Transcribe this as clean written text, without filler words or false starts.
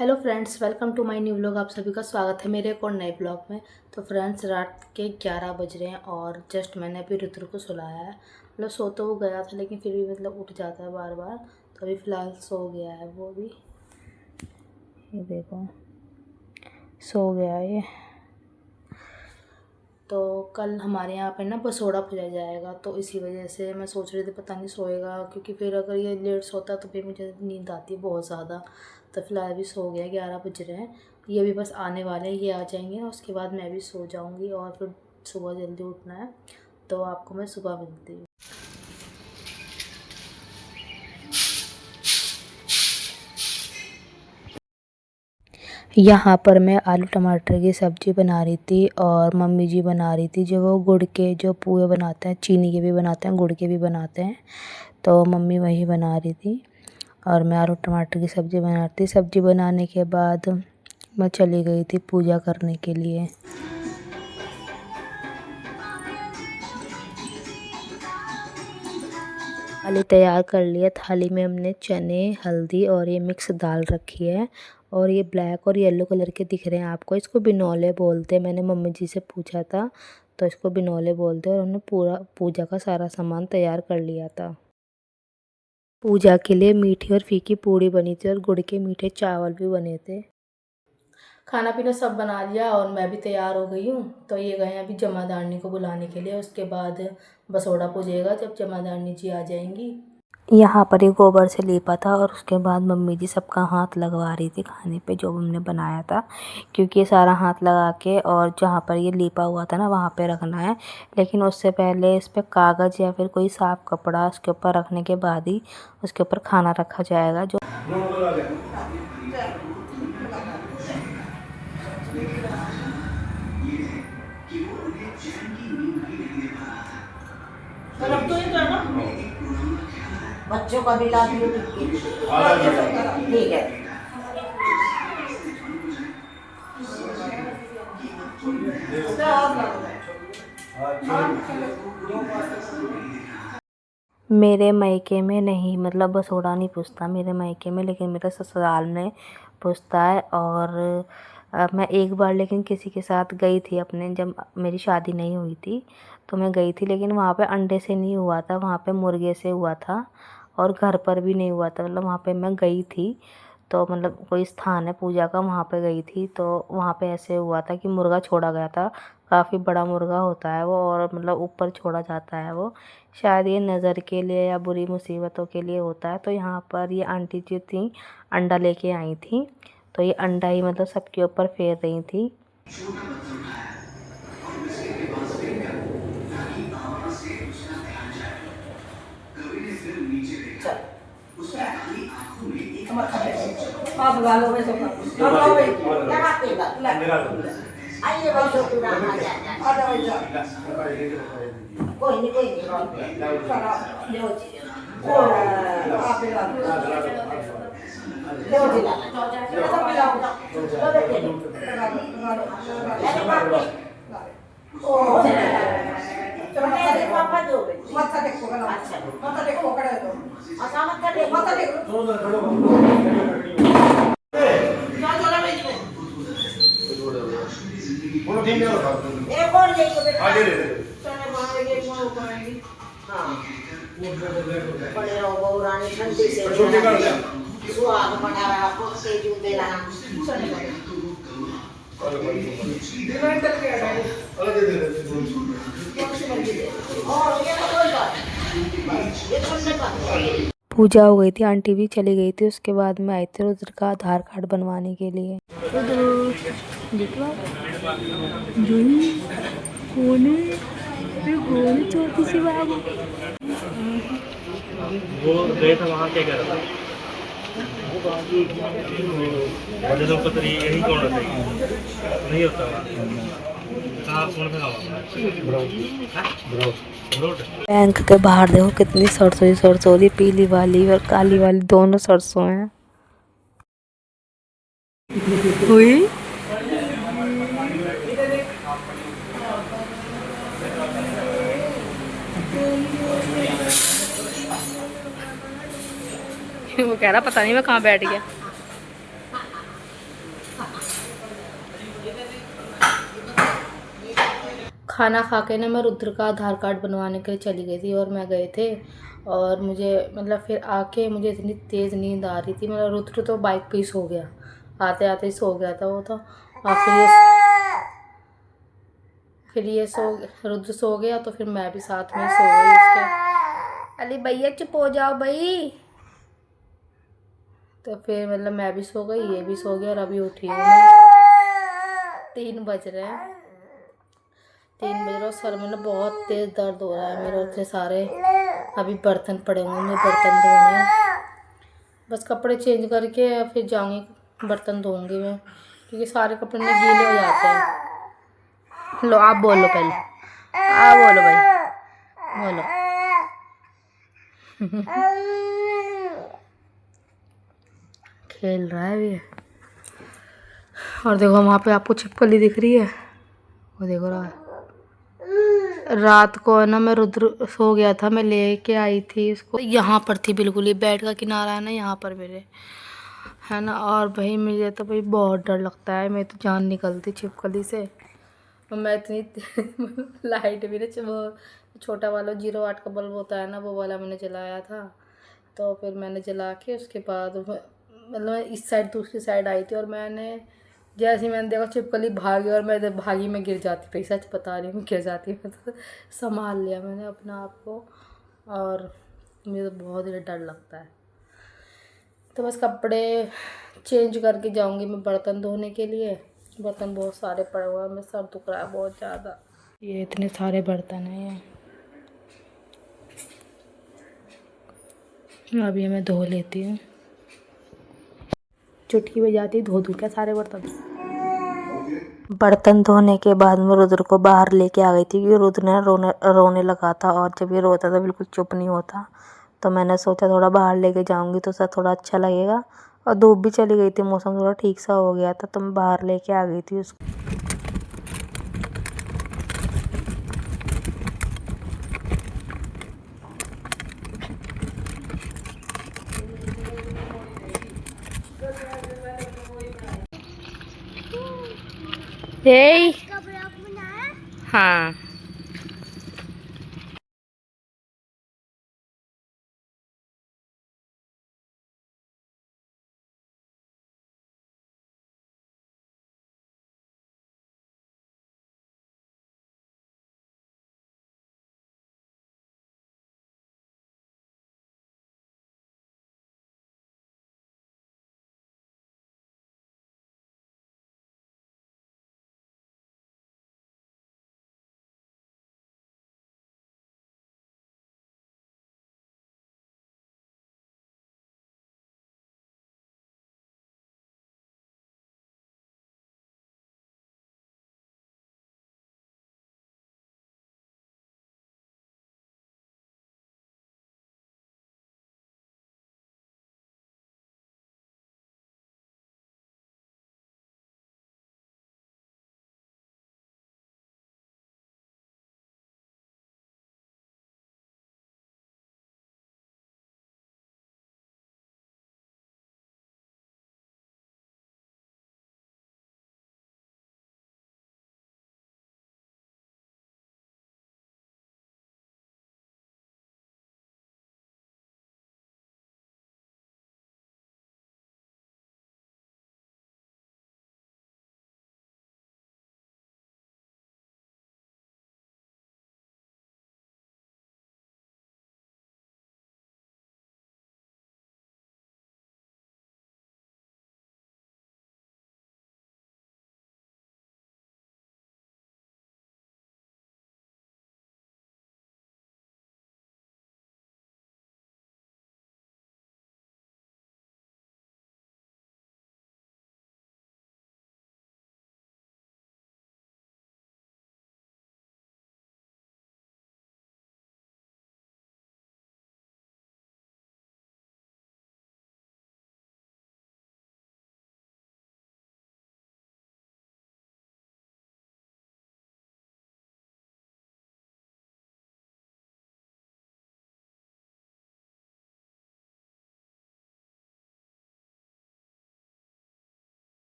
Hello friends, welcome to my new vlog. आप सभी का स्वागत है मेरे एक और नए ब्लॉग में। तो फ्रेंड्स, रात के 11 बज रहे हैं और जस्ट मैंने अभी रुद्र को सुलाया है। मतलब सो तो वो गया था लेकिन फिर भी मतलब उठ जाता है बार बार। तो अभी फ़िलहाल सो गया है वो भी। ये देखो, सो गया है ये। तो कल हमारे यहाँ पे ना बसोड़ा पूजा जाएगा, तो इसी वजह से मैं सोच रही थी पता नहीं सोएगा, क्योंकि फिर अगर ये लेट सोता तो फिर मुझे नींद आती है बहुत ज़्यादा। तो फिलहाल भी सो गया, 11 बज रहे हैं। ये भी बस आने वाले हैं, ये आ जाएंगे उसके बाद मैं भी सो जाऊँगी और फिर सुबह जल्दी उठना है। तो आपको मैं सुबह मिलती हूँ। यहाँ पर मैं आलू टमाटर की सब्ज़ी बना रही थी और मम्मी जी बना रही थी जो वो गुड़ के जो पुए बनाते हैं, चीनी के भी बनाते हैं, गुड़ के भी बनाते हैं। तो मम्मी वही बना रही थी और मैं आलू टमाटर की सब्ज़ी बना रही थी। सब्ज़ी बनाने के बाद मैं चली गई थी पूजा करने के लिए। थाली तैयार कर लिया। थाली में हमने चने, हल्दी और ये मिक्स दाल रखी है और ये ब्लैक और येलो कलर के दिख रहे हैं आपको। इसको बिनौले बोलते हैं। मैंने मम्मी जी से पूछा था तो इसको बिनौले बोलते हैं। और हमने पूरा पूजा का सारा सामान तैयार कर लिया था। पूजा के लिए मीठी और फीकी पूड़ी बनी थी और गुड़ के मीठे चावल भी बने थे। खाना पीना सब बना लिया और मैं भी तैयार हो गई हूँ। तो ये गए हैं अभी जमादारनी को बुलाने के लिए। उसके बाद बसोड़ा पूजेगा जब जमादारनी जी आ जाएंगी। यहाँ पर ये गोबर से लीपा था और उसके बाद मम्मी जी सबका हाथ लगवा रही थी खाने पे जो हमने बनाया था, क्योंकि ये सारा हाथ लगा के और जहाँ पर ये लीपा हुआ था ना वहाँ पे रखना है। लेकिन उससे पहले इस पर कागज़ या फिर कोई साफ़ कपड़ा उसके ऊपर रखने के बाद ही उसके ऊपर खाना रखा जाएगा। जो बच्चों का भी ला दियो ठीक है। मेरे मायके में नहीं, मतलब बसोड़ा नहीं पूछता मेरे मायके में, लेकिन मेरे ससुराल में पूछता है। और मैं एक बार लेकिन किसी के साथ गई थी अपने, जब मेरी शादी नहीं हुई थी तो मैं गई थी। लेकिन वहाँ पे अंडे से नहीं हुआ था, वहाँ पे मुर्गे से हुआ था और घर पर भी नहीं हुआ था। मतलब वहाँ पे मैं गई थी तो मतलब कोई स्थान है पूजा का, वहाँ पे गई थी तो वहाँ पे ऐसे हुआ था कि मुर्गा छोड़ा गया था। काफ़ी बड़ा मुर्गा होता है वो और मतलब ऊपर छोड़ा जाता है वो। शायद ये नज़र के लिए या बुरी मुसीबतों के लिए होता है। तो यहाँ पर ये आंटी जी थी, अंडा लेके आई थी। तो ये अंडा ही मतलब सबके ऊपर फेर रही थी। आइए भाई छोटू राम आ कोई नहीं पापा दो मत्था टेको अच्छा मत्था टेको पकड़े दो अच्छा मत्था टेको एक और लेके बेटा आगे ले चने बनाने के लिए बनाएंगे। हां बड़े रहो बहु रानी ठंडी से सुहाग बना रहा आपको से जू दे रहा डिमांड कर के अलग दे दे और ये कोई बात ये सुनने का। पूजा हो गई थी, आंटी भी चली गई थी। उसके बाद में आई थी रुद्र का आधार कार्ड बनवाने के लिए। छोटी सी बाबू वो गए थे वहाँ क्या कर रहा था तो पता नहीं यही कौन रहता नहीं होता कहाँ कौन सा बैंक के बाहर देखो कितनी सरसों रही, पीली वाली और काली वाली दोनों सरसों हैं। हुई वो कह रहा पता नहीं मैं कहाँ बैठ गया। खाना खा के ना मैं रुद्र का आधार कार्ड बनवाने के लिए चली गई थी और मैं गए थे और मुझे मतलब फिर आके मुझे इतनी तेज़ नींद आ रही थी। मतलब रुद्र तो बाइक पे ही सो गया, आते आते ही सो गया था वो तो। और फिर ये रुद्र सो गया तो फिर मैं भी साथ में सो गई उसके। अली भैया चुप हो जाओ भाई। तो फिर मतलब मैं भी सो गई, ये भी सो गया और अभी उठी हूँ मैं। 3 बज रहे हैं, 3 बज रहे और सर में ना बहुत तेज़ दर्द हो रहा है मेरे उतने सारे। अभी बर्तन पड़े हुए हैं, बर्तन धोने, बस कपड़े चेंज करके फिर जाऊँगी बर्तन धोऊंगी मैं, क्योंकि सारे कपड़े ना गीले हो जाते हैं। लो आप बोलो पहले, आप बोलो भाई, बोलो। खेल रहा है ये। और देखो वहाँ पे आपको छिपकली दिख रही है, वो देखो रहा है। रात को है ना मैं रुद्र सो गया था, मैं लेके आई थी उसको यहाँ पर थी बिल्कुल, ये बेड का किनारा है ना यहाँ पर मेरे, है ना। और भाई मुझे तो भाई बहुत डर लगता है, मैं तो जान निकलती छिपकली से। और मैं इतनी लाइट भी ना वो छोटा वाला 0 वाट का बल्ब होता है ना, वो वाला मैंने जलाया था। तो फिर मैंने जला के उसके बाद मतलब इस साइड दूसरी साइड आई थी और मैंने जैसे ही मैंने देखा छिपकली भागी और मैं भागी में गिर जाती, भाई सच बता रही हूँ गिर जाती। मैं तो संभाल लिया मैंने अपना आप को, और मुझे तो बहुत ही डर लगता है। तो बस कपड़े चेंज करके जाऊंगी मैं बर्तन धोने के लिए। बर्तन बहुत सारे पड़े हुए हैं, मेरा सर दुख रहा है बहुत ज़्यादा। ये इतने सारे बर्तन हैं ये, अभी मैं धो लेती हूँ। चुटकी बजाती धो दूँ क्या सारे बर्तन। बर्तन धोने के बाद मैं रुद्र को बाहर लेके आ गई थी, क्योंकि रुद्र ने रोने लगा था और जब ये रोता था बिल्कुल चुप नहीं होता। तो मैंने सोचा थोड़ा बाहर लेके जाऊंगी तो सर थोड़ा अच्छा लगेगा, और धूप भी चली गई थी, मौसम थोड़ा ठीक सा हो गया था, तो मैं बाहर लेके आ गई थी उसको। हाँ